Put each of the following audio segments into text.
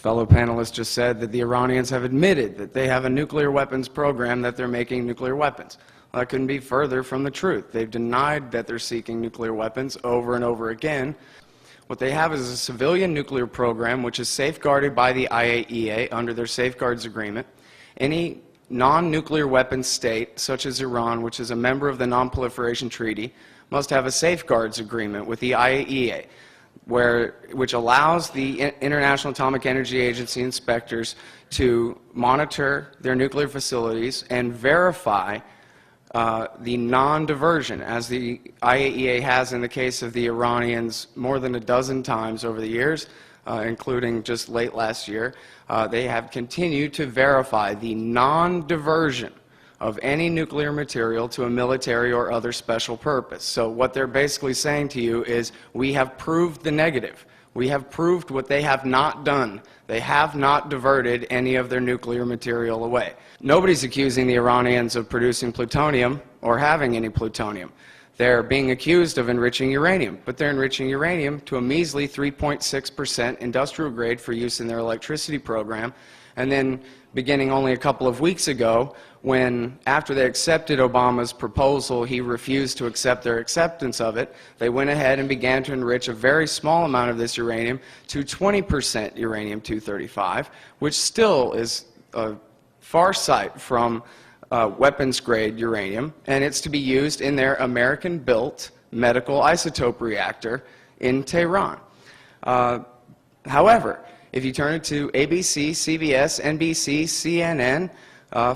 fellow panelists just said that the Iranians have admitted that they have a nuclear weapons program, that they're making nuclear weapons. Well, that couldn't be further from the truth. They've denied that they're seeking nuclear weapons over and over again. What they have is a civilian nuclear program which is safeguarded by the IAEA under their Safeguards Agreement. Any non-nuclear weapons state, such as Iran, which is a member of the Non-Proliferation Treaty, must have a Safeguards Agreement with the IAEA, which allows the International Atomic Energy Agency inspectors to monitor their nuclear facilities and verify the non-diversion, as the IAEA has in the case of the Iranians more than a dozen times over the years, including just late last year. They have continued to verify the non-diversion of any nuclear material to a military or other special purpose. So what they're basically saying to you is, we have proved the negative. We have proved what they have not done. They have not diverted any of their nuclear material away. Nobody's accusing the Iranians of producing plutonium or having any plutonium. They're being accused of enriching uranium, but they're enriching uranium to a measly 3.6% industrial grade for use in their electricity program. And then beginning only a couple of weeks ago, when after they accepted Obama's proposal, he refused to accept their acceptance of it, they went ahead and began to enrich a very small amount of this uranium to 20% uranium-235, which still is a far sight from weapons-grade uranium, and it's to be used in their American-built medical isotope reactor in Tehran. However, if you turn it to ABC, CBS, NBC, CNN,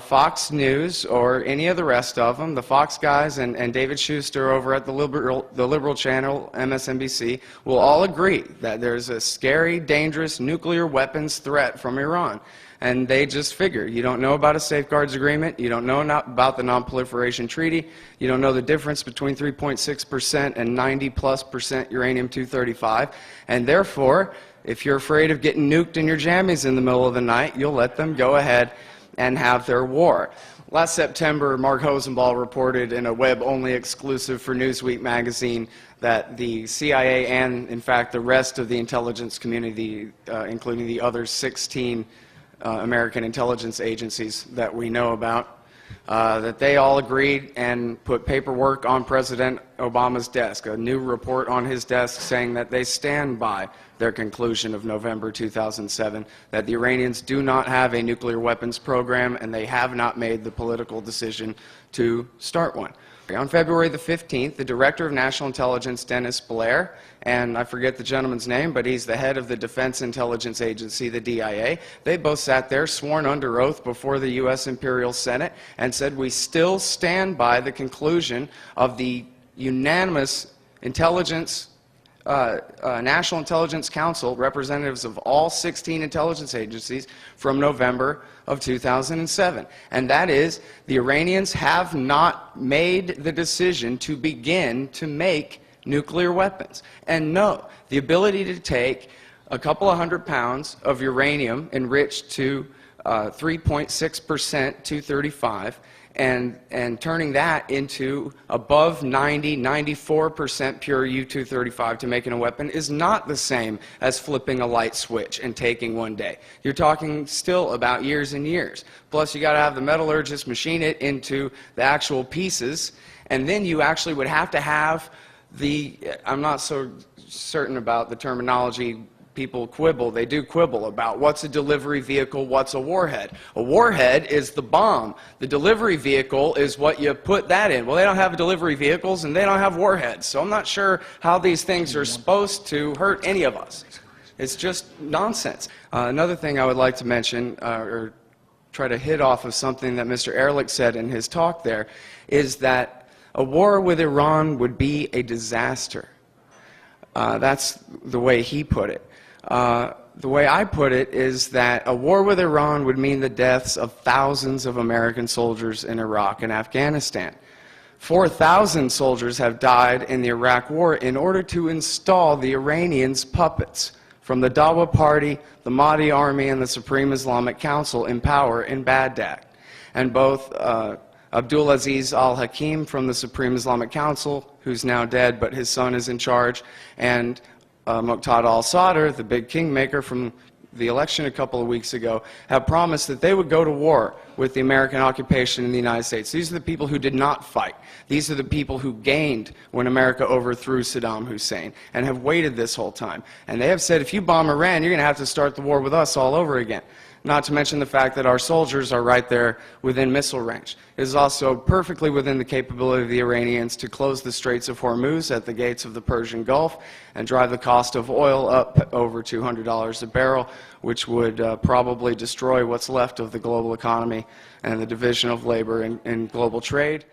Fox News, or any of the rest of them, the Fox guys and David Schuster over at the liberal channel, MSNBC, will all agree that there's a scary, dangerous nuclear weapons threat from Iran. And they just figure, you don't know about a Safeguards Agreement, you don't know about the Non-Proliferation Treaty, you don't know the difference between 3.6% and 90+% uranium-235, and therefore, if you're afraid of getting nuked in your jammies in the middle of the night, you'll let them go ahead and have their war. Last September, Mark Hosenball reported in a web-only exclusive for Newsweek magazine that the CIA and, in fact, the rest of the intelligence community, including the other 16 American intelligence agencies that we know about, that they all agreed and put paperwork on President Obama's desk, a new report on his desk saying that they stand by their conclusion of November 2007, that the Iranians do not have a nuclear weapons program and they have not made the political decision to start one. On February the 15th, the Director of National Intelligence, Dennis Blair, and I forget the gentleman's name, but he's the head of the Defense Intelligence Agency, the DIA, they both sat there sworn under oath before the U.S. Imperial Senate and said, we still stand by the conclusion of the unanimous intelligence National Intelligence Council, representatives of all 16 intelligence agencies, from November of 2007. And that is, the Iranians have not made the decision to begin to make nuclear weapons. And no, the ability to take a couple of 100 pounds of uranium enriched to 3.6% 235 and turning that into above 94% pure U-235 to making a weapon is not the same as flipping a light switch and taking one day. You're talking still about years and years. Plus, you got to have the metallurgist machine it into the actual pieces, and then you actually would have to have the, I'm not so certain about the terminology. People quibble, they do quibble about what's a delivery vehicle, what's a warhead. A warhead is the bomb. The delivery vehicle is what you put that in. Well, they don't have delivery vehicles and they don't have warheads, so I'm not sure how these things are supposed to hurt any of us. It's just nonsense. Another thing I would like to mention, or try to hit off of something that Mr. Ehrlich said in his talk there, is that a war with Iran would be a disaster. That's the way he put it. The way I put it is that a war with Iran would mean the deaths of thousands of American soldiers in Iraq and Afghanistan. 4,000 soldiers have died in the Iraq War in order to install the Iranians' puppets from the Dawa Party, the Mahdi Army, and the Supreme Islamic Council in power in Baghdad. And both Abdulaziz al-Hakim from the Supreme Islamic Council, who's now dead, but his son is in charge, and Muqtada al-Sadr, the big kingmaker from the election a couple of weeks ago have promised that they would go to war with the American occupation in the United States. These are the people who did not fight. These are the people who gained when America overthrew Saddam Hussein and have waited this whole time. And they have said, if you bomb Iran, you're going to have to start the war with us all over again. Not to mention the fact that our soldiers are right there within missile range. It is also perfectly within the capability of the Iranians to close the Straits of Hormuz at the gates of the Persian Gulf and drive the cost of oil up over $200 a barrel, which would probably destroy what's left of the global economy and the division of labor in global trade.